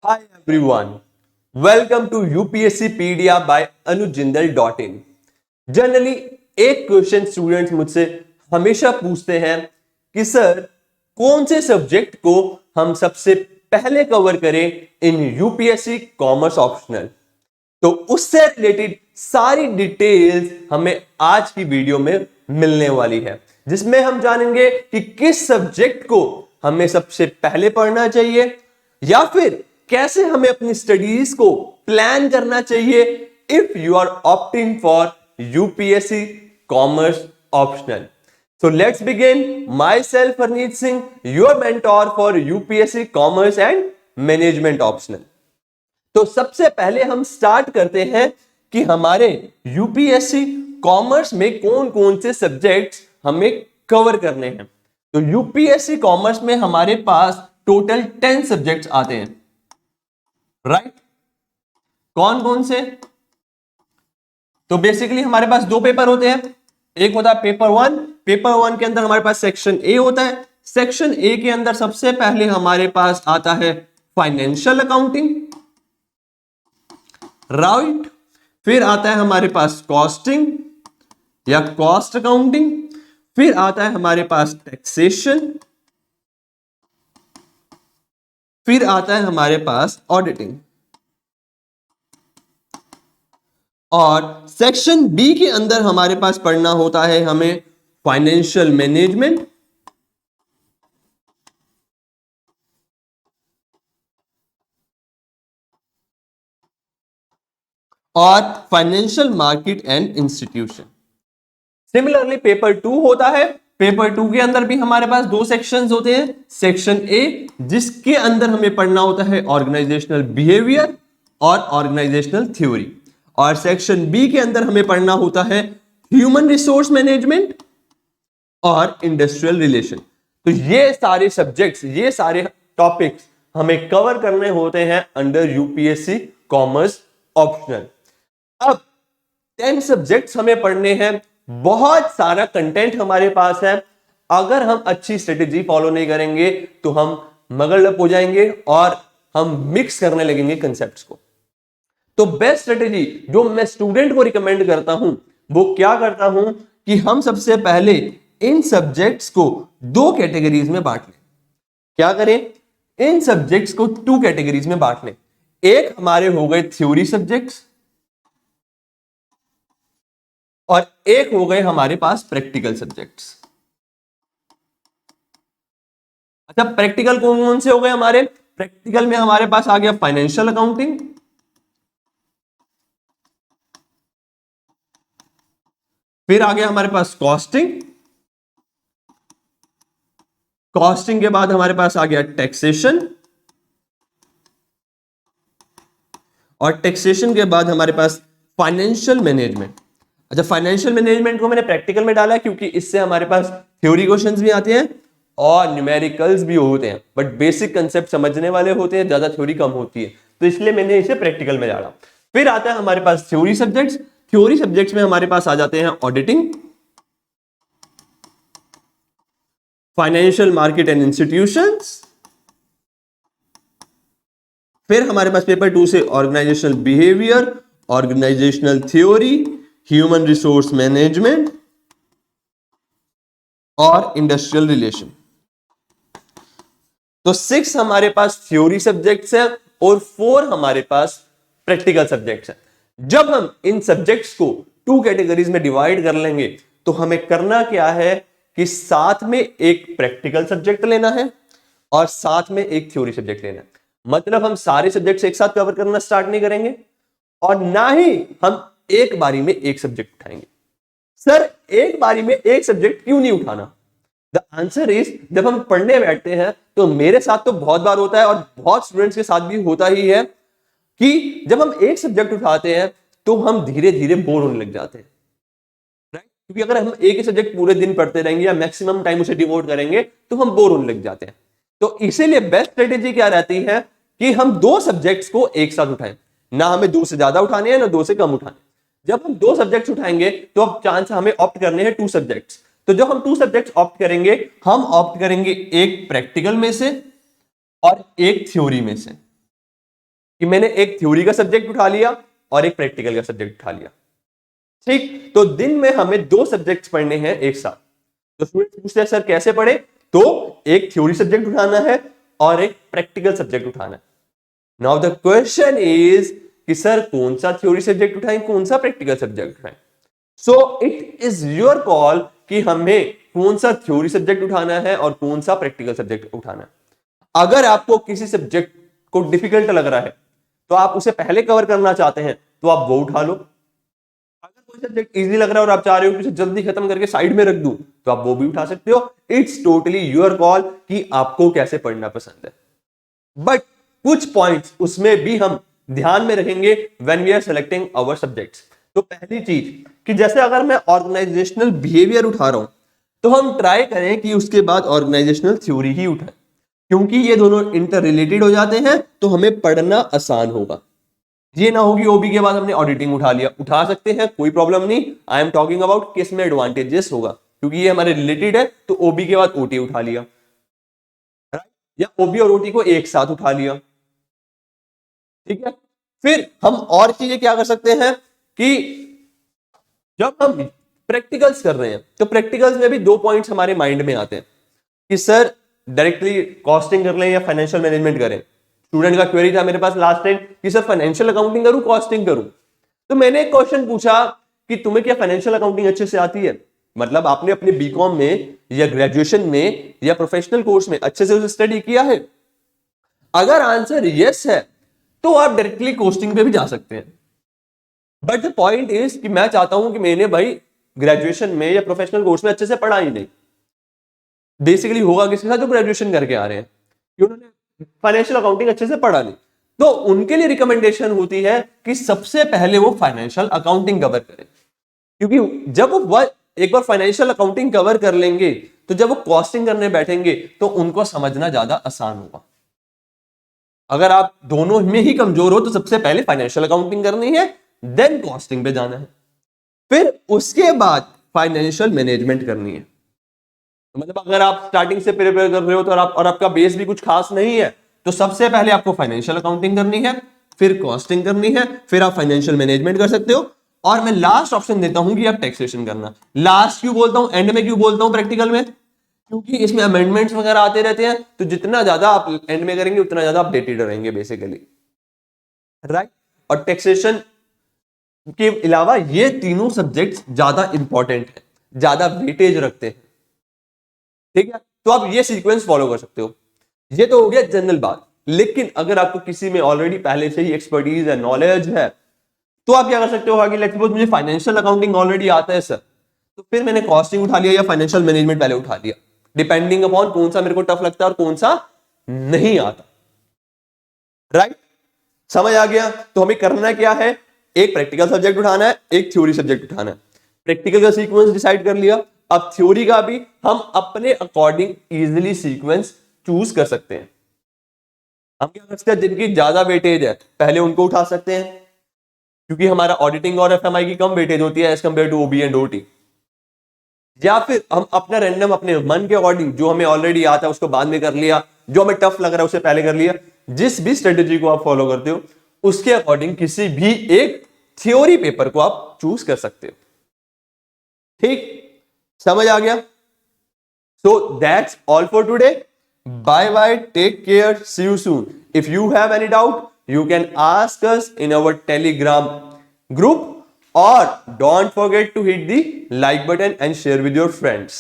Hi everyone, welcome to UPSCpedia by anujindal.in। Generally एक question students मुझसे हमेशा पूछते हैं कि सर कौन से सब्जेक्ट को हम सबसे पहले कवर करें इन यूपीएससी कॉमर्स ऑप्शनल। तो उससे रिलेटेड सारी डिटेल्स हमें आज की वीडियो में मिलने वाली है, जिसमें हम जानेंगे कि किस सब्जेक्ट को हमें सबसे पहले पढ़ना चाहिए या फिर कैसे हमें अपनी स्टडीज को प्लान करना चाहिए if you are opting for UPSC commerce optional. So let's begin. Myself Harneet Singh, your mentor for UPSC Commerce and Management Optional। तो सबसे पहले हम स्टार्ट करते हैं कि हमारे यूपीएससी कॉमर्स में कौन कौन से सब्जेक्ट्स हमें कवर करने हैं। तो यूपीएससी कॉमर्स में हमारे पास टोटल 10 सब्जेक्ट्स आते हैं, राइट? कौन कौन से? तो बेसिकली हमारे पास दो पेपर होते हैं, एक होता है पेपर वन। पेपर वन के अंदर हमारे पास सेक्शन ए होता है। सेक्शन ए के अंदर सबसे पहले हमारे पास आता है फाइनेंशियल अकाउंटिंग, राइट? फिर आता है हमारे पास कॉस्टिंग या कॉस्ट अकाउंटिंग, फिर आता है हमारे पास टैक्सेशन, फिर आता है हमारे पास ऑडिटिंग। और सेक्शन बी के अंदर हमारे पास पढ़ना होता है हमें फाइनेंशियल मैनेजमेंट, और financial market and institution. Similarly paper two होता है। पेपर टू के अंदर भी हमारे पास दो सेक्शंस होते हैं। सेक्शन ए जिसके अंदर हमें पढ़ना होता है ऑर्गेनाइजेशनल बिहेवियर और ऑर्गेनाइजेशनल थ्योरी, और सेक्शन बी के अंदर हमें पढ़ना होता है ह्यूमन रिसोर्स मैनेजमेंट और इंडस्ट्रियल रिलेशन। तो ये सारे सब्जेक्ट्स, ये सारे टॉपिक्स हमें कवर करने होते हैं अंडर यूपीएससी कॉमर्स ऑप्शनल। अब 10 सब्जेक्ट्स हमें पढ़ने हैं, बहुत सारा कंटेंट हमारे पास है। अगर हम अच्छी स्ट्रेटेजी फॉलो नहीं करेंगे तो हम मगरलप हो जाएंगे और हम मिक्स करने लगेंगे कंसेप्ट्स को। तो बेस्ट स्ट्रेटेजी जो मैं स्टूडेंट को रिकमेंड करता हूं वो क्या करता हूं कि हम सबसे पहले इन सब्जेक्ट्स को दो कैटेगरीज में बांट लें। क्या करें? इन सब्जेक्ट्स को टू कैटेगरीज में बांट लें। एक हमारे हो गए थ्योरी सब्जेक्ट्स और एक हो गए हमारे पास प्रैक्टिकल सब्जेक्ट्स। अच्छा, प्रैक्टिकल कौन कौन से हो गए हमारे? प्रैक्टिकल में हमारे पास आ गया फाइनेंशियल अकाउंटिंग, फिर आ गया हमारे पास कॉस्टिंग, कॉस्टिंग के बाद हमारे पास आ गया टैक्सेशन, और टैक्सेशन के बाद हमारे पास फाइनेंशियल मैनेजमेंट। अच्छा, फाइनेंशियल मैनेजमेंट को मैंने प्रैक्टिकल में डाला क्योंकि इससे हमारे पास थ्योरी क्वेश्चंस भी आते हैं और न्यूमेरिकल्स भी होते हैं, बट बेसिक कंसेप्ट समझने वाले होते हैं, ज्यादा थ्योरी कम होती है, तो इसलिए मैंने इसे प्रैक्टिकल में डाला। फिर आता है हमारे पास थ्योरी सब्जेक्ट्स। थ्योरी सब्जेक्ट्स में हमारे पास आ जाते हैं auditing, financial market and institutions, फिर हमारे पास पेपर टू से organisational behaviour, organisational theory, human resource management और इंडस्ट्रियल रिलेशन। तो 6 हमारे पास थ्योरी सब्जेक्ट्स हैं और 4 हमारे पास प्रैक्टिकल सब्जेक्ट्स हैं। जब हम इन सब्जेक्ट्स को 2 कैटेगरीज में डिवाइड कर लेंगे तो हमें करना क्या है कि साथ में एक प्रैक्टिकल सब्जेक्ट लेना है और साथ में एक थ्योरी सब्जेक्ट लेना है। मतलब हम सारे सब्जेक्ट्स एक साथ कवर करना स्टार्ट नहीं करेंगे और ना ही हम एक बारी में एक सब्जेक्ट उठाएंगे। सर एक बारी में एक सब्जेक्ट क्यों नहीं उठाना? द आंसर इज, जब हम पढ़ने बैठते हैं तो मेरे साथ तो बहुत बार होता है और बहुत स्टूडेंट्स के साथ भी होता ही है कि जब हम एक सब्जेक्ट उठाते हैं तो हम धीरे धीरे बोर होने लग जाते हैं, राइट? क्योंकि अगर हम एक ही सब्जेक्ट पूरे दिन पढ़ते रहेंगे या मैक्सिमम टाइम उसे डिवोट करेंगे तो हम बोर होने लग जाते हैं। तो इसीलिए बेस्ट स्ट्रेटेजी क्या रहती है कि हम दो सब्जेक्ट्स को एक साथ उठाएं। ना हमें दो से ज्यादा उठाने हैं ना दो से कम उठाने। जब हम दो सब्जेक्ट्स उठाएंगे तो अब चांस हमें ऑप्ट करने हैं 2 सब्जेक्ट्स। तो जब हम 2 सब्जेक्ट्स ऑप्ट करेंगे, हम ऑप्ट करेंगे एक प्रैक्टिकल में से और एक थ्योरी में से। कि मैंने एक थ्योरी का सब्जेक्ट उठा लिया और एक प्रैक्टिकल का सब्जेक्ट उठा लिया। ठीक, तो दिन में हमें 2 सब्जेक्ट्स पढ़ने हैं एक साथ। तो स्टूडेंट्स पूछते हैं सर कैसे पढ़े, तो एक थ्योरी सब्जेक्ट उठाना है और एक प्रैक्टिकल सब्जेक्ट उठाना है। नाउ द क्वेश्चन इज कि सर कौन सा थ्योरी सब्जेक्ट उठाएं, कौन सा प्रैक्टिकल सब्जेक्ट उठाएं। So it is your call कि हमें कौन सा थ्योरी सब्जेक्ट उठाना है और कौन सा प्रैक्टिकल सब्जेक्ट उठाना है। अगर आपको किसी सब्जेक्ट को डिफिकल्ट लग रहा है तो आप उसे पहले कवर करना चाहते हैं तो आप वो उठा लो। अगर कोई सब्जेक्ट इजी लग रहा है और आप चाह रहे हो कि उसे जल्दी खत्म करके साइड में रख दूं तो आप वो भी उठा सकते हो। इट्स टोटली योर कॉल कि आपको कैसे पढ़ना पसंद है। बट कुछ पॉइंट्स उसमें भी हम ध्यान में रखेंगे when we are selecting our subjects. तो पहली चीज कि जैसे अगर मैं ऑर्गेनाइजेशनल बिहेवियर उठा रहा हूं तो हम ट्राई करें कि उसके बाद ऑर्गेनाइजेशनल थ्योरी ही उठाएं, क्योंकि ये दोनों इंटर रिलेटेड हो जाते हैं तो हमें पढ़ना आसान होगा। ये ना हो कि ओबी के बाद हमने ऑडिटिंग उठा लिया, उठा सकते हैं कोई प्रॉब्लम नहीं। आई एम टॉकिंग अबाउट किस में एडवांटेजेस होगा, क्योंकि ये हमारे रिलेटेड है तो ओबी के बाद ओटी उठा लिया, या ओबी और ओटी को एक साथ उठा लिया। ठीक है, फिर हम और चीजें क्या कर सकते हैं कि जब हम प्रैक्टिकल्स कर रहे हैं तो प्रैक्टिकल्स में भी 2 पॉइंट्स हमारे माइंड में आते हैं कि सर डायरेक्टली कॉस्टिंग कर लें या फाइनेंशियल मैनेजमेंट करें। स्टूडेंट का क्वेरी था मेरे पास लास्ट टाइम कि सर फाइनेंशियल अकाउंटिंग करूं कॉस्टिंग करूं। तो मैंने एक क्वेश्चन पूछा कि तुम्हें क्या फाइनेंशियल अकाउंटिंग अच्छे से आती है, मतलब आपने अपने बीकॉम में या ग्रेजुएशन में या प्रोफेशनल कोर्स में अच्छे से उसे स्टडी किया है। अगर आंसर यस है तो आप डायरेक्टली कॉस्टिंग पे भी जा सकते हैं। बट द पॉइंट इज कि मैं चाहता हूं कि मैंने भाई ग्रेजुएशन में या प्रोफेशनल कोर्स में अच्छे से पढ़ा ही नहीं। बेसिकली होगा किसके साथ जो ग्रेजुएशन करके आ रहे हैं कि उन्होंने फाइनेंशियल अकाउंटिंग अच्छे से पढ़ा नहीं, तो उनके लिए रिकमेंडेशन होती है कि सबसे पहले वो फाइनेंशियल अकाउंटिंग कवर करें, क्योंकि जब वो एक बार फाइनेंशियल अकाउंटिंग कवर कर लेंगे तो जब वो कॉस्टिंग करने बैठेंगे तो उनको समझना ज्यादा आसान होगा। अगर आप दोनों में ही कमजोर हो तो सबसे पहले फाइनेंशियल अकाउंटिंग करनी है, देन कॉस्टिंग पे जाना है, फिर उसके बाद फाइनेंशियल मैनेजमेंट करनी है। मतलब अगर आप स्टार्टिंग से प्रिपेयर कर रहे हो तो और आपका बेस भी कुछ खास नहीं है तो सबसे पहले आपको फाइनेंशियल अकाउंटिंग करनी है, फिर कॉस्टिंग करनी है, फिर आप फाइनेंशियल मैनेजमेंट कर सकते हो। और मैं लास्ट ऑप्शन देता हूं कि आप टैक्सेशन करना। लास्ट क्यों बोलता हूं, एंड में क्यों बोलता हूं प्रैक्टिकल में, क्योंकि इसमें अमेंडमेंट्स वगैरह आते रहते हैं तो जितना ज्यादा आप एंड में करेंगे उतना ज्यादा अपडेटेड रहेंगे बेसिकली, राइट। और टैक्सेशन के अलावा ये तीनों सब्जेक्ट्स ज्यादा इंपॉर्टेंट है, ज्यादा वेटेज रखते हैं। ठीक है, तो आप ये सीक्वेंस फॉलो कर सकते हो। ये तो हो गया जनरल बात, लेकिन अगर आपको किसी में ऑलरेडी पहले से ही एक्सपर्टीज है, नॉलेज है, तो आप क्या कर सकते हो कि लेट्स सपोज मुझे फाइनेंशियल अकाउंटिंग ऑलरेडी आता है सर, तो फिर मैंने कॉस्टिंग उठा लिया या फाइनेंशियल मैनेजमेंट पहले उठा लिया, डिपेंडिंग अपॉन कौन सा मेरे को टफ लगता है और कौन सा नहीं आता, राइट। समझ आ गया। तो हमें करना क्या है, एक प्रैक्टिकल सब्जेक्ट उठाना है, एक थ्योरी सब्जेक्ट उठाना है। प्रैक्टिकल का सीक्वेंस डिसाइड कर लिया, अब थ्योरी का भी हम अपने अकॉर्डिंग इजीली सीक्वेंस चूज कर सकते हैं। हम क्या कर सकते हैं, जिनकी ज्यादा वेटेज है पहले उनको उठा सकते हैं, क्योंकि हमारा ऑडिटिंग और एफएमआई की कम वेटेज होती है as compare to OB and OT. या फिर हम अपना रैंडम अपने मन के अकॉर्डिंग जो हमें ऑलरेडी आता है उसको बाद में कर लिया, जो हमें टफ लग रहा है उसे पहले कर लिया। जिस भी स्ट्रेटेजी को आप फॉलो करते हो उसके अकॉर्डिंग किसी भी एक थ्योरी पेपर को आप चूज कर सकते हो। ठीक, समझ आ गया। So that's all for today. Bye bye, take care, see you soon. If you have any doubt you can ask us in our Telegram group, or don't forget to hit the like button and share with your friends.